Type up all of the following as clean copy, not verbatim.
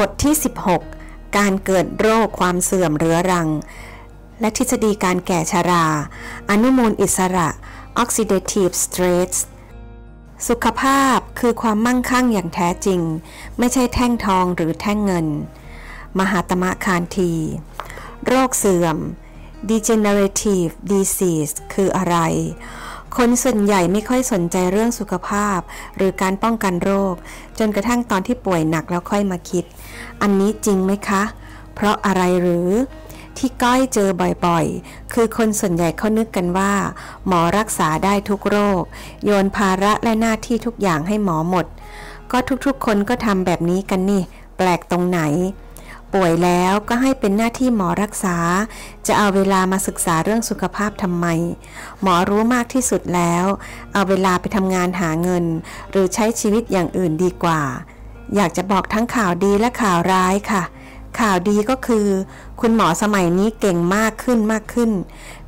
บทที่ 16 การเกิดโรคความเสื่อมเรื้อรังและทฤษฎีการแก่ชราอนุมูลอิสระ Oxidative Stress สุขภาพคือความมั่งคั่งอย่างแท้จริงไม่ใช่แท่งทองหรือแท่งเงินมหาตมะคานธีโรคเสื่อม Degenerative Disease คืออะไรคนส่วนใหญ่ไม่ค่อยสนใจเรื่องสุขภาพหรือการป้องกันโรคจนกระทั่งตอนที่ป่วยหนักแล้วค่อยมาคิดอันนี้จริงไหมคะเพราะอะไรหรือที่ก้อยเจอบ่อยๆคือคนส่วนใหญ่เขานึกกันว่าหมอรักษาได้ทุกโรคโยนภาระและหน้าที่ทุกอย่างให้หมอหมดก็ทุกๆคนก็ทำแบบนี้กันนี่แปลกตรงไหนป่วยแล้วก็ให้เป็นหน้าที่หมอรักษาจะเอาเวลามาศึกษาเรื่องสุขภาพทำไมหมอรู้มากที่สุดแล้วเอาเวลาไปทำงานหาเงินหรือใช้ชีวิตอย่างอื่นดีกว่าอยากจะบอกทั้งข่าวดีและข่าวร้ายค่ะข่าวดีก็คือคุณหมอสมัยนี้เก่งมากขึ้น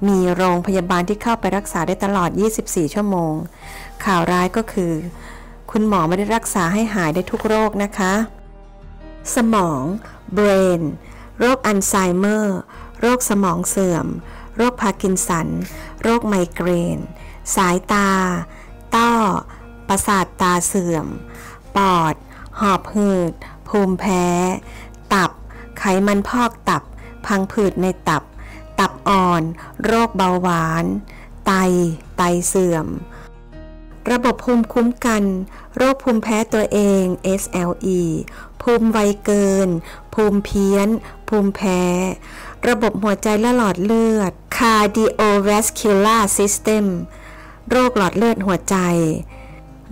มีโรงพยาบาลที่เข้าไปรักษาได้ตลอด24ชั่วโมงข่าวร้ายก็คือคุณหมอไม่ได้รักษาให้หายได้ทุกโรคนะคะสมอง brain โรคอัลไซเมอร์โรคสมองเสื่อมโรคพาร์กินสันโรคไมเกรนสายตาต้อประสาทตาเสื่อมปอดหอบหืดภูมิแพ้ตับไขมันพอกตับพังผืดในตับอ่อนโรคเบาหวานไตเสื่อมระบบภูมิคุ้มกันโรคภูมิแพ้ตัวเอง SLE ภูมิไวเกินภูมิเพี้ยนภูมิแพ้ระบบหัวใจและหลอดเลือด Cardiovascular System โรคหลอดเลือดหัวใจ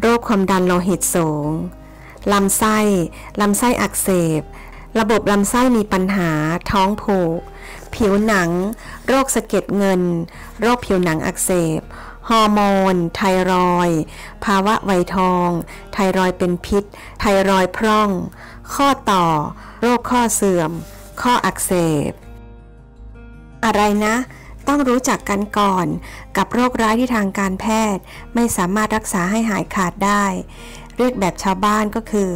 โรคความดันโลหิตสูงลำไส้อักเสบระบบลำไส้มีปัญหาท้องผูกผิวหนังโรคสะเก็ดเงินโรคผิวหนังอักเสบฮอร์โมนไทรอยด์ภาวะไวทองไทรอยด์เป็นพิษไทรอยด์พร่องข้อต่อโรคข้อเสื่อมข้ออักเสบอะไรนะต้องรู้จักกันก่อนกับโรคร้ายที่ทางการแพทย์ไม่สามารถรักษาให้หายขาดได้เรียกแบบชาวบ้านก็คือ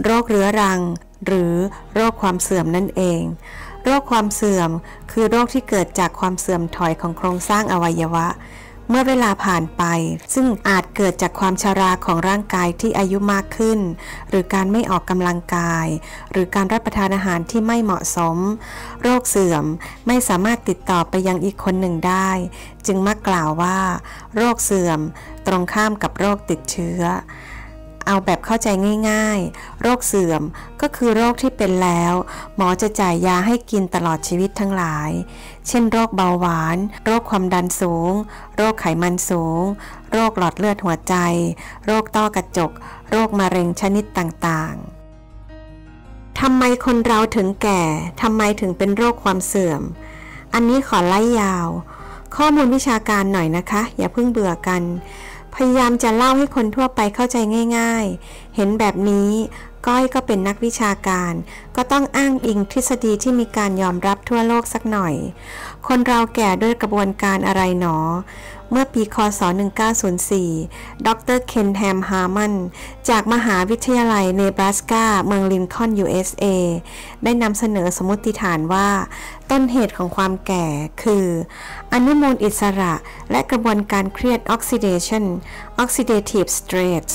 โรคเรื้อรังหรือโรคความเสื่อมนั่นเองโรคความเสื่อมคือโรคที่เกิดจากความเสื่อมถอยของโครงสร้างอวัยวะเมื่อเวลาผ่านไปซึ่งอาจเกิดจากความชราของร่างกายที่อายุมากขึ้นหรือการไม่ออกกำลังกายหรือการรับประทานอาหารที่ไม่เหมาะสมโรคเสื่อมไม่สามารถติดต่อไปยังอีกคนหนึ่งได้จึงมักกล่าวว่าโรคเสื่อมตรงข้ามกับโรคติดเชื้อเอาแบบเข้าใจง่ายๆโรคเสื่อมก็คือโรคที่เป็นแล้วหมอจะจ่ายยาให้กินตลอดชีวิตทั้งหลายเช่นโรคเบาหวานโรคความดันสูงโรคไขมันสูงโรคหลอดเลือดหัวใจโรคต้อกระจกโรคมะเร็งชนิดต่างๆทำไมคนเราถึงแก่ทำไมถึงเป็นโรคความเสื่อมอันนี้ขอไล่ยาวข้อมูลวิชาการหน่อยนะคะอย่าเพิ่งเบื่อกันพยายามจะเล่าให้คนทั่วไปเข้าใจง่ายๆเห็นแบบนี้ก้อยก็เป็นนักวิชาการก็ต้องอ้างอิงทฤษฎีที่มีการยอมรับทั่วโลกสักหน่อยคนเราแก่ด้วยกระบวนการอะไรหนอเมื่อปีคศ1904ดรเคนแฮมฮาร์มันจากมหาวิทยาลัยเนบราสกาเมืองลินคอล์น USA ได้นำเสนอสมมติฐานว่าต้นเหตุของความแก่คืออนุมูลอิสระและกระบวนการเครียด Oxidative Stress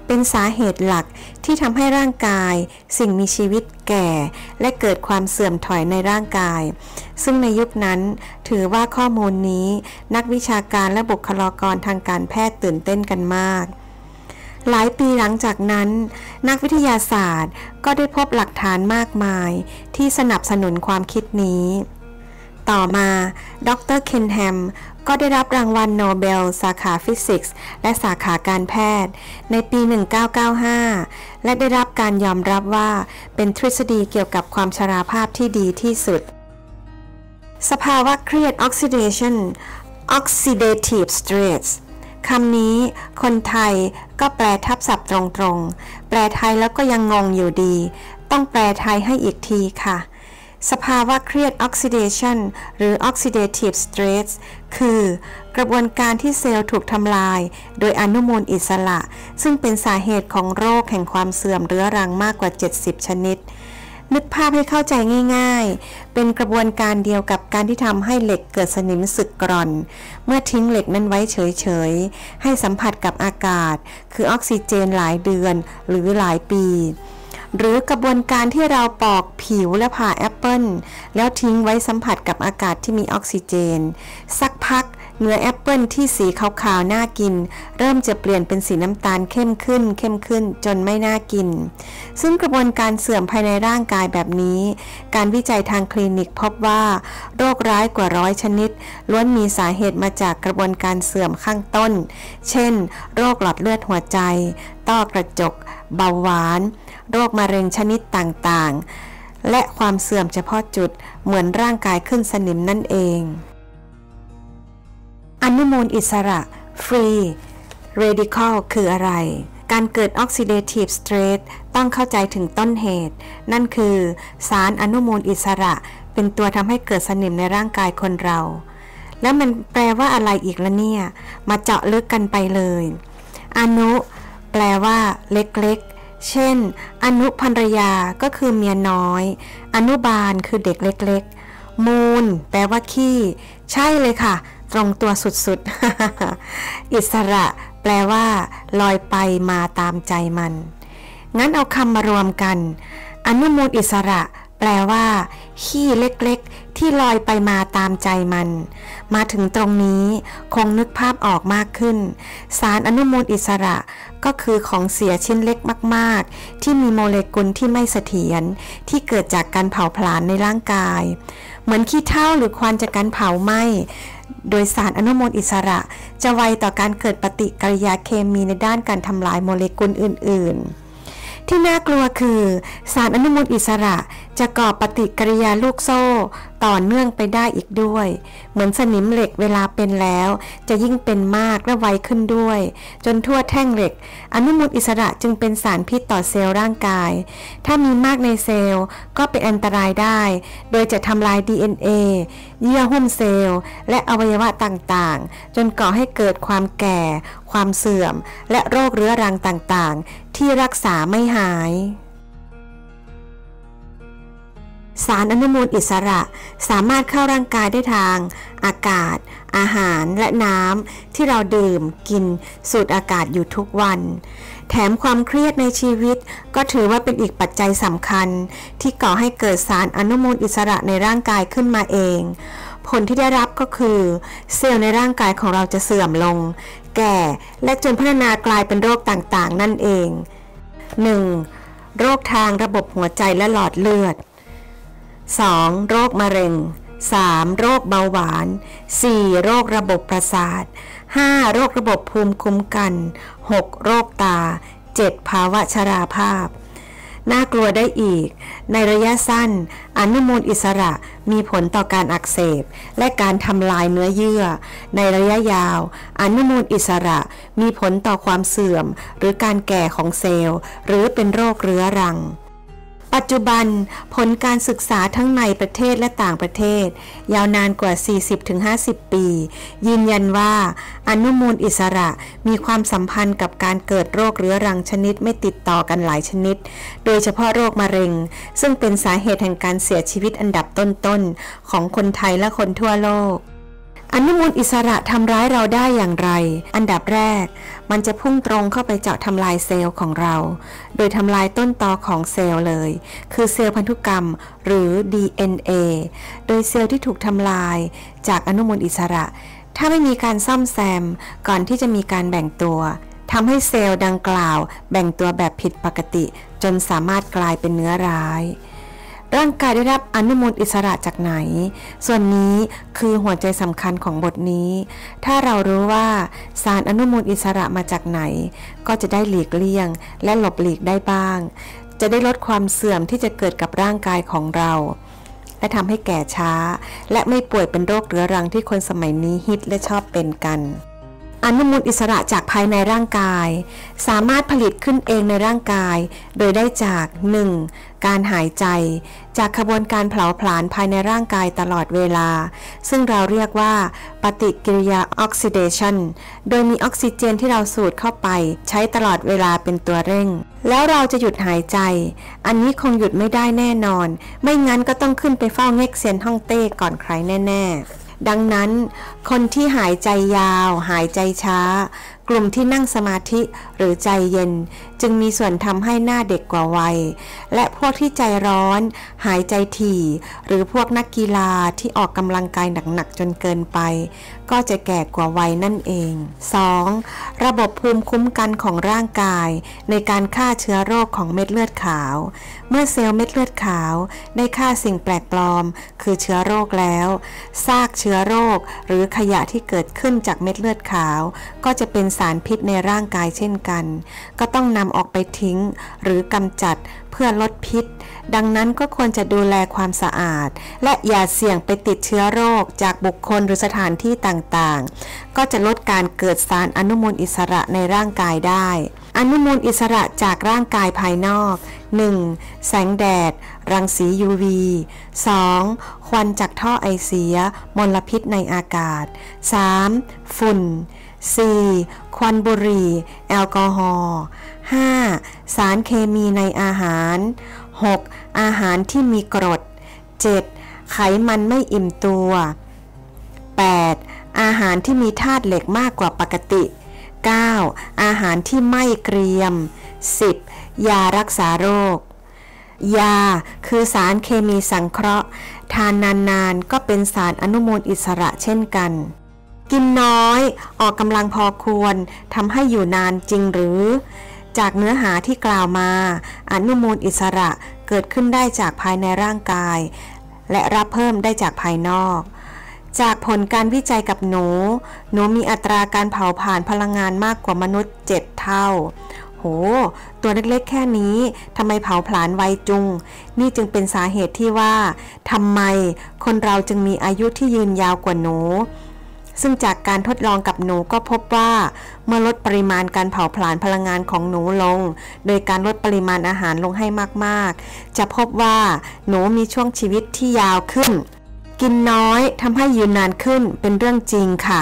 เป็นสาเหตุหลักที่ทำให้ร่างกายสิ่งมีชีวิตแก่และเกิดความเสื่อมถอยในร่างกายซึ่งในยุคนั้นถือว่าข้อมูลนี้นักวิชาการและบุคลากรทางการแพทย์ตื่นเต้นกันมากหลายปีหลังจากนั้นนักวิทยาศาสตร์ก็ได้พบหลักฐานมากมายที่สนับสนุนความคิดนี้ต่อมาดรเคนแฮมก็ได้รับรางวัลโนเบลสาขาฟิสิกส์และสาขาการแพทย์ในปี 1995 และได้รับการยอมรับว่าเป็นทฤษฎีเกี่ยวกับความชราภาพที่ดีที่สุดสภาวะเครียด Oxidative Stress คำนี้คนไทยก็แปลทับศัพท์ตรงๆแปลไทยแล้วก็ยังงงอยู่ดีต้องแปลไทยให้อีกทีค่ะสภาวะเครียด Oxidation หรือ Oxidative Stress คือกระบวนการที่เซลล์ถูกทำลายโดยอนุมูลอิสระซึ่งเป็นสาเหตุของโรคแห่งความเสื่อมเรื้อรังมากกว่า70ชนิด นึกภาพให้เข้าใจง่ายๆเป็นกระบวนการเดียวกับการที่ทำให้เหล็กเกิดสนิมสึกกร่อนเมื่อทิ้งเหล็กนั้นไว้เฉยๆให้สัมผัสกับอากาศคือออกซิเจนหลายเดือนหรือหลายปีหรือกระบวนการที่เราปอกผิวและผ่าแอปเปิลแล้วทิ้งไว้สัมผัสกับอากาศที่มีออกซิเจนสักพักเนื้อแอปเปิลที่สีขาวๆน่ากินเริ่มจะเปลี่ยนเป็นสีน้ำตาลเข้มขึ้นจนไม่น่ากินซึ่งกระบวนการเสื่อมภายในร่างกายแบบนี้การวิจัยทางคลินิกพบว่าโรคร้ายกว่า100 ชนิดล้วนมีสาเหตุมาจากกระบวนการเสื่อมข้างต้นเช่นโรคหลอดเลือดหัวใจต้อกระจกเบาหวานโรคมะเร็งชนิดต่างๆและความเสื่อมเฉพาะจุดเหมือนร่างกายขึ้นสนิมนั่นเองอนุมูลอิสระ Free Radical คืออะไร การเกิด Oxidative Stress ต้องเข้าใจถึงต้นเหตุนั่นคือสารอนุมูลอิสระเป็นตัวทำให้เกิดสนิมในร่างกายคนเราแล้วมันแปลว่าอะไรอีกละเนี่ยมาเจาะลึกกันไปเลยอนุแปลว่าเล็กๆเช่นอนุภรรยาก็คือเมียน้อยอนุบาลคือเด็กเล็กๆมูลแปลว่าขี้ใช่เลยค่ะตรงตัวสุดๆ อิสระแปลว่าลอยไปมาตามใจมันงั้นเอาคำมารวมกันอนุมูลอิสระแปลว่าขี้เล็กๆที่ลอยไปมาตามใจมันมาถึงตรงนี้คงนึกภาพออกมากขึ้นสารอนุมูลอิสระก็คือของเสียชิ้นเล็กมากๆที่มีโมเลกุลที่ไม่เสถียรที่เกิดจากการเผาผลาญในร่างกายเหมือนขี้เถ้าหรือควันจากการเผาไหม้โดยสารอนุมูลอิสระจะไวต่อการเกิดปฏิกิริยาเคมีในด้านการทำลายโมเลกุลอื่นๆที่น่ากลัวคือสารอนุมูลอิสระจะก่อปฏิกิริยาลูกโซ่ต่อเนื่องไปได้อีกด้วยเหมือนสนิมเหล็กเวลาเป็นแล้วจะยิ่งเป็นมากและไวขึ้นด้วยจนทั่วแท่งเหล็กอนุมูลอิสระจึงเป็นสารพิษต่อเซลล์ร่างกายถ้ามีมากในเซลล์ก็เป็นอันตรายได้โดยจะทำลาย DNA เยื่อหุ้มเซลล์และอวัยวะต่างๆจนก่อให้เกิดความแก่ความเสื่อมและโรคเรื้อรังต่างๆที่รักษาไม่หายสารอนุมูลอิสระสามารถเข้าร่างกายได้ทางอากาศอาหารและน้ำที่เราดื่มกินสูดอากาศอยู่ทุกวันแถมความเครียดในชีวิตก็ถือว่าเป็นอีกปัจจัยสำคัญที่ก่อให้เกิดสารอนุมูลอิสระในร่างกายขึ้นมาเองผลที่ได้รับก็คือเซลล์ในร่างกายของเราจะเสื่อมลงแก่และจนพัฒนากลายเป็นโรคต่างๆนั่นเอง 1. โรคทางระบบหัวใจและหลอดเลือด 2. โรคมะเร็ง 3. โรคเบาหวาน 4. โรคระบบประสาท 5. โรคระบบภูมิคุ้มกัน 6. โรคตา 7. ภาวะชราภาพน่ากลัวได้อีกในระยะสั้นอนุมูลอิสระมีผลต่อการอักเสบและการทำลายเนื้อเยื่อในระยะยาวอนุมูลอิสระมีผลต่อความเสื่อมหรือการแก่ของเซลล์หรือเป็นโรคเรื้อรังปัจจุบันผลการศึกษาทั้งในประเทศและต่างประเทศยาวนานกว่า 40-50 ปียืนยันว่าอนุมูลอิสระมีความสัมพันธ์กับการเกิดโรคเรื้อรังชนิดไม่ติดต่อกันหลายชนิดโดยเฉพาะโรคมะเร็งซึ่งเป็นสาเหตุแห่งการเสียชีวิตอันดับต้นๆของคนไทยและคนทั่วโลกอนุมูลอิสระทำร้ายเราได้อย่างไรอันดับแรกมันจะพุ่งตรงเข้าไปเจาะทำลายเซลล์ของเราโดยทำลายต้นตอของเซลล์เลยคือเซลล์พันธุกรรมหรือ DNA โดยเซลล์ที่ถูกทำลายจากอนุมูลอิสระถ้าไม่มีการซ่อมแซมก่อนที่จะมีการแบ่งตัวทำให้เซลล์ดังกล่าวแบ่งตัวแบบผิดปกติจนสามารถกลายเป็นเนื้อร้ายร่างกายได้รับอนุมูลอิสระจากไหนส่วนนี้คือหัวใจสำคัญของบทนี้ถ้าเรารู้ว่าสารอนุมูลอิสระมาจากไหนก็จะได้หลีกเลี่ยงและหลบหลีกได้บ้างจะได้ลดความเสื่อมที่จะเกิดกับร่างกายของเราและทำให้แก่ช้าและไม่ป่วยเป็นโรคเรื้อรังที่คนสมัยนี้ฮิตและชอบเป็นกัน อนุมูลอิสระจากภายในร่างกายสามารถผลิตขึ้นเองในร่างกายโดยได้จาก 1. การหายใจจากขบวนการเผาผลาญภายในร่างกายตลอดเวลาซึ่งเราเรียกว่าปฏิกิริยาออกซิเดชันโดยมีออกซิเจนที่เราสูดเข้าไปใช้ตลอดเวลาเป็นตัวเร่งแล้วเราจะหยุดหายใจอันนี้คงหยุดไม่ได้แน่นอนไม่งั้นก็ต้องขึ้นไปเฝ้าเง็กเซียนฮ่องเต้ก่อนใครแน่ๆดังนั้นคนที่หายใจยาวหายใจช้ากลุ่มที่นั่งสมาธิหรือใจเย็นจึงมีส่วนทำให้หน้าเด็กกว่าวัยและพวกที่ใจร้อนหายใจถี่หรือพวกนักกีฬาที่ออกกำลังกายหนักๆจนเกินไปก็จะแก่กว่าวัยนั่นเอง 2. ระบบภูมิคุ้มกันของร่างกายในการฆ่าเชื้อโรคของเม็ดเลือดขาวเมื่อเซลล์เม็ดเลือดขาวได้ฆ่าสิ่งแปลกปลอมคือเชื้อโรคแล้วซากเชื้อโรคหรือขยะที่เกิดขึ้นจากเม็ดเลือดขาวก็จะเป็นสารพิษในร่างกายเช่นกันก็ต้องนำออกไปทิ้งหรือกำจัดเพื่อลดพิษดังนั้นก็ควรจะดูแลความสะอาดและอย่าเสี่ยงไปติดเชื้อโรคจากบุคคลหรือสถานที่ต่างๆก็จะลดการเกิดสารอนุมูลอิสระในร่างกายได้อนุมูลอิสระจากร่างกายภายนอก 1. แสงแดดรังสี UV 2. ควันจากท่อไอเสียมลพิษในอากาศ 3. ฝุ่น 4. ควันบุหรี่แอลกอฮอล์ 5. สารเคมีในอาหาร 6. อาหารที่มีกรด 7. ไขมันไม่อิ่มตัว 8. อาหารที่มีธาตุเหล็กมากกว่าปกติ 9. อาหารที่ไม่เกรียม 10. ยารักษาโรคยาคือสารเคมีสังเคราะห์ทานนานๆก็เป็นสารอนุมูลอิสระเช่นกันกินน้อยออกกำลังพอควรทำให้อยู่นานจริงหรือจากเนื้อหาที่กล่าวมาอนุมูลอิสระเกิดขึ้นได้จากภายในร่างกายและรับเพิ่มได้จากภายนอกจากผลการวิจัยกับหนูมีอัตราการเผาผลาญพลังงานมากกว่ามนุษย์7เท่าโหตัวเล็กๆแค่นี้ทำไมเผาผลาญไวจุงนี่จึงเป็นสาเหตุที่ว่าทำไมคนเราจึงมีอายุที่ยืนยาวกว่าหนูซึ่งจากการทดลองกับหนูก็พบว่าเมื่อลดปริมาณการเผาผลาญพลังงานของหนูลงโดยการลดปริมาณอาหารลงให้มากๆจะพบว่าหนูมีช่วงชีวิตที่ยาวขึ้นกินน้อยทำให้ยืนนานขึ้นเป็นเรื่องจริงค่ะ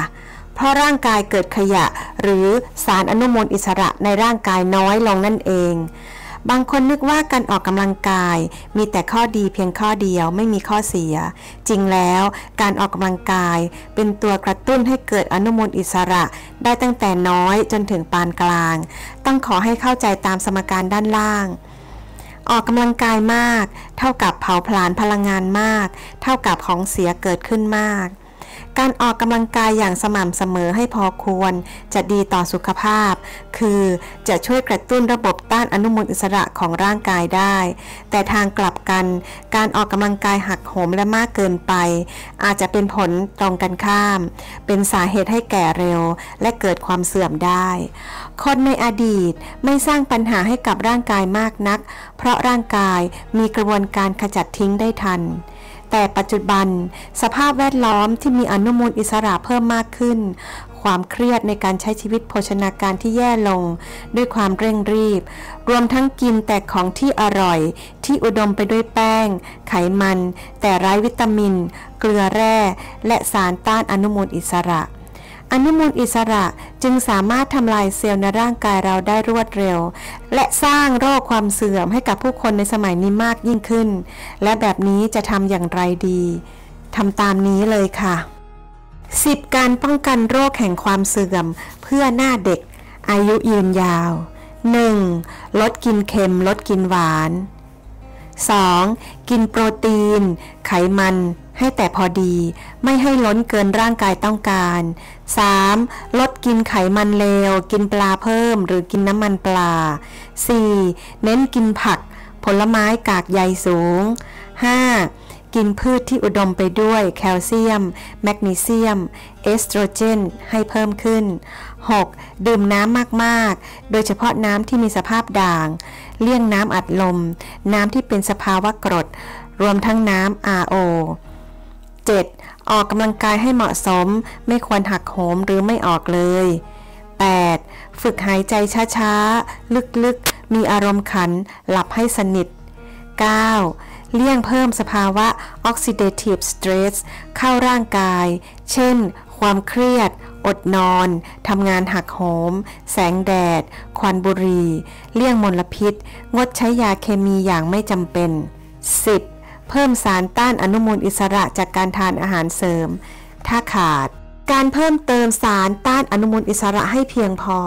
เพราะร่างกายเกิดขยะหรือสารอนุมูลอิสระในร่างกายน้อยลงนั่นเองบางคนนึกว่าการออกกำลังกายมีแต่ข้อดีเพียงข้อเดียวไม่มีข้อเสียจริงแล้วการออกกำลังกายเป็นตัวกระตุ้นให้เกิดอนุมูลอิสระได้ตั้งแต่น้อยจนถึงปานกลางต้องขอให้เข้าใจตามสมการด้านล่างออกกำลังกายมากเท่ากับเผาผลาญพลังงานมากเท่ากับของเสียเกิดขึ้นมากการออกกำลังกายอย่างสม่ำเสมอให้พอควรจะดีต่อสุขภาพคือจะช่วยกระตุ้นระบบต้านอนุมูลอิสระของร่างกายได้แต่ทางกลับกันการออกกำลังกายหักโหมและมากเกินไปอาจจะเป็นผลตรงกันข้ามเป็นสาเหตุให้แก่เร็วและเกิดความเสื่อมได้คนในอดีตไม่สร้างปัญหาให้กับร่างกายมากนักเพราะร่างกายมีกระบวนการขจัดทิ้งได้ทันแต่ปัจจุบันสภาพแวดล้อมที่มีอนุมูลอิสระเพิ่มมากขึ้นความเครียดในการใช้ชีวิตโภชนาการที่แย่ลงด้วยความเร่งรีบรวมทั้งกินแต่ของที่อร่อยที่อุดมไปด้วยแป้งไขมันแต่ไร้วิตามินเกลือแร่และสารต้านอนุมูลอิสระอนุมูลอิสระจึงสามารถทำลายเซลล์ในร่างกายเราได้รวดเร็วและสร้างโรคความเสื่อมให้กับผู้คนในสมัยนี้มากยิ่งขึ้นและแบบนี้จะทำอย่างไรดีทำตามนี้เลยค่ะ 10 การป้องกันโรคแห่งความเสื่อมเพื่อหน้าเด็กอายุยืนยาว 1. ลดกินเค็มลดกินหวาน 2. กินโปรตีนไขมันให้แต่พอดีไม่ให้ล้นเกินร่างกายต้องการ 3. ลดกินไขมันเลวกินปลาเพิ่มหรือกินน้ำมันปลา 4. เน้นกินผักผลไม้กากใยสูง 5. กินพืชที่อุดมไปด้วยแคลเซียมแมกนีเซียมเอสโตรเจนให้เพิ่มขึ้น 6. ดื่มน้ำมากๆโดยเฉพาะน้ำที่มีสภาพด่างเลี่ยงน้ำอัดลมน้ำที่เป็นสภาวะกรดรวมทั้งน้ำ RO 7. ออกกำลังกายให้เหมาะสมไม่ควรหักโหมหรือไม่ออกเลย 8. ฝึกหายใจช้าๆลึกๆมีอารมณ์ขันหลับให้สนิท 9. เลี่ยงเพิ่มสภาวะ oxidative stress เข้าร่างกายเช่นความเครียดอดนอนทำงานหักโหมแสงแดดควันบุหรี่เลี่ยงมลพิษงดใช้ยาเคมีอย่างไม่จำเป็น 10. เพิ่มสารต้านอนุมูลอิสระจากการทานอาหารเสริมถ้าขาดการเพิ่มเติมสารต้านอนุมูลอิสระให้เพียงพอ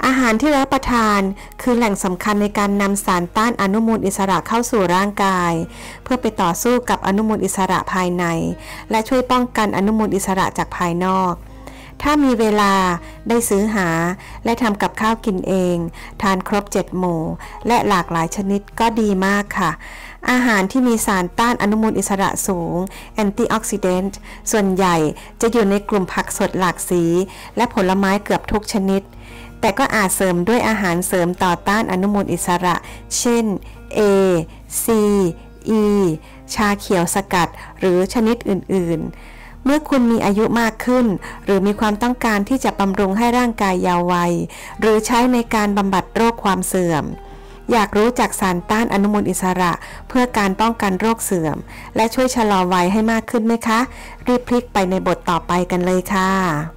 อาหารที่รับประทานคือแหล่งสำคัญในการนำสารต้านอนุมูลอิสระเข้าสู่ร่างกายเพื่อไปต่อสู้กับอนุมูลอิสระภายในและช่วยป้องกันอนุมูลอิสระจากภายนอกถ้ามีเวลาได้ซื้อหาและทำกับข้าวกินเองทานครบ7 หมู่และหลากหลายชนิดก็ดีมากค่ะอาหารที่มีสารต้านอนุมูลอิสระสูงแอนตี้ออกซิเดนต์ส่วนใหญ่จะอยู่ในกลุ่มผักสดหลากสีและผลไม้เกือบทุกชนิดแต่ก็อาจเสริมด้วยอาหารเสริมต่อต้านอนุมูลอิสระเช่น A C E ชาเขียวสกัดหรือชนิดอื่นๆเมื่อคุณมีอายุมากขึ้นหรือมีความต้องการที่จะบำรุงให้ร่างกายยาววัยหรือใช้ในการบำบัดโรคความเสื่อมอยากรู้จักสารต้านอนุมูลอิสระเพื่อการป้องกันโรคเสื่อมและช่วยชะลอวัยให้มากขึ้นไหมคะรีบคลิกไปในบทต่อไปกันเลยค่ะ